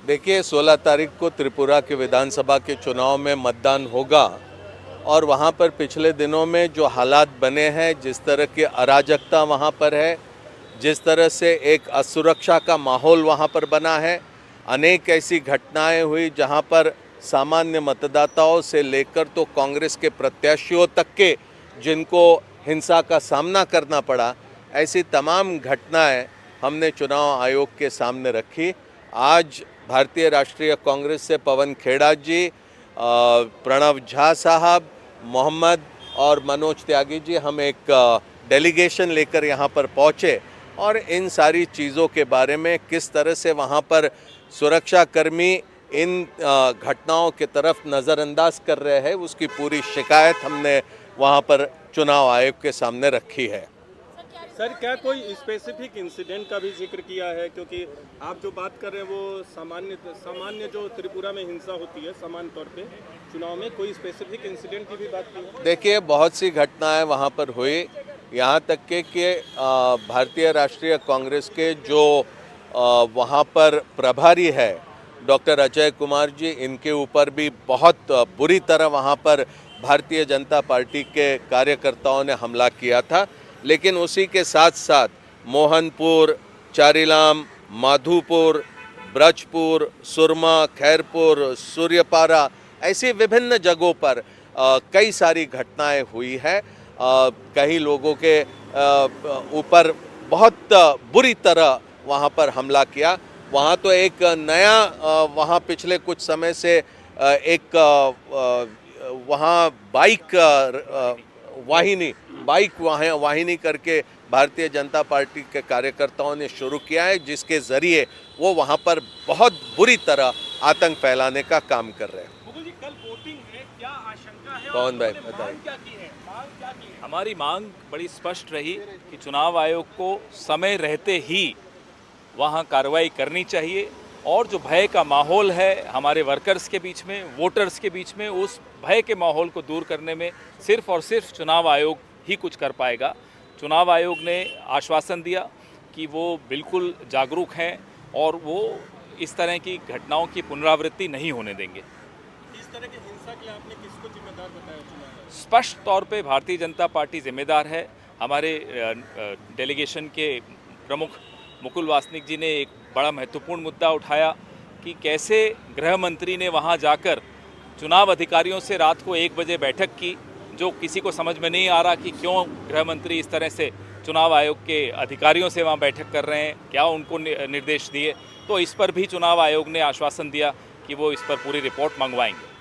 देखिए 16 तारीख को त्रिपुरा के विधानसभा के चुनाव में मतदान होगा और वहाँ पर पिछले दिनों में जो हालात बने हैं, जिस तरह की अराजकता वहाँ पर है, जिस तरह से एक असुरक्षा का माहौल वहाँ पर बना है, अनेक ऐसी घटनाएं हुई जहाँ पर सामान्य मतदाताओं से लेकर तो कांग्रेस के प्रत्याशियों तक के जिनको हिंसा का सामना करना पड़ा, ऐसी तमाम घटनाएं हमने चुनाव आयोग के सामने रखी। आज भारतीय राष्ट्रीय कांग्रेस से पवन खेड़ा जी, प्रणव झा साहब, मोहम्मद और मनोज त्यागी जी, हम एक डेलीगेशन लेकर यहाँ पर पहुँचे और इन सारी चीज़ों के बारे में किस तरह से वहाँ पर सुरक्षाकर्मी इन घटनाओं के तरफ नज़रअंदाज कर रहे हैं, उसकी पूरी शिकायत हमने वहाँ पर चुनाव आयोग के सामने रखी है। सर, क्या कोई स्पेसिफिक इंसिडेंट का भी जिक्र किया है? क्योंकि आप जो बात कर रहे हैं वो सामान्य जो त्रिपुरा में हिंसा होती है सामान्य तौर पे, चुनाव में कोई स्पेसिफिक इंसिडेंट की भी बात की है? देखिए बहुत सी घटनाएं वहाँ पर हुई, यहाँ तक के कि भारतीय राष्ट्रीय कांग्रेस के जो वहाँ पर प्रभारी है डॉक्टर अजय कुमार जी, इनके ऊपर भी बहुत बुरी तरह वहाँ पर भारतीय जनता पार्टी के कार्यकर्ताओं ने हमला किया था। लेकिन उसी के साथ साथ मोहनपुर, चारीलाम, माधुपुर, ब्रजपुर, सुरमा, खैरपुर, सूर्यपारा, ऐसी विभिन्न जगहों पर कई सारी घटनाएं हुई है। कई लोगों के ऊपर बहुत बुरी तरह वहाँ पर हमला किया। वहाँ तो एक नया वहाँ पिछले कुछ समय से एक वहाँ बाइक वाहिनी करके भारतीय जनता पार्टी के कार्यकर्ताओं ने शुरू किया है, जिसके ज़रिए वो वहाँ पर बहुत बुरी तरह आतंक फैलाने का काम कर रहे हैं। मुकुल जी, कल वोटिंग है, क्या आशंका है? कौन भाई बताइए। मांग क्या की है? हमारी मांग बड़ी स्पष्ट रही कि चुनाव आयोग को समय रहते ही वहाँ कार्रवाई करनी चाहिए और जो भय का माहौल है हमारे वर्कर्स के बीच में, वोटर्स के बीच में, उस भय के माहौल को दूर करने में सिर्फ और सिर्फ चुनाव आयोग ही कुछ कर पाएगा। चुनाव आयोग ने आश्वासन दिया कि वो बिल्कुल जागरूक हैं और वो इस तरह की घटनाओं की पुनरावृत्ति नहीं होने देंगे। इस तरह की हिंसा के लिए आपने किसको जिम्मेदार बताया चुनाव आयोग? स्पष्ट तौर पे भारतीय जनता पार्टी जिम्मेदार है। हमारे डेलीगेशन के प्रमुख मुकुल वासनिक जी ने एक बड़ा महत्वपूर्ण मुद्दा उठाया कि कैसे गृह मंत्री ने वहां जाकर चुनाव अधिकारियों से रात को 1 बजे बैठक की, जो किसी को समझ में नहीं आ रहा कि क्यों गृह मंत्री इस तरह से चुनाव आयोग के अधिकारियों से वहां बैठक कर रहे हैं, क्या उनको निर्देश दिए। तो इस पर भी चुनाव आयोग ने आश्वासन दिया कि वो इस पर पूरी रिपोर्ट मंगवाएंगे।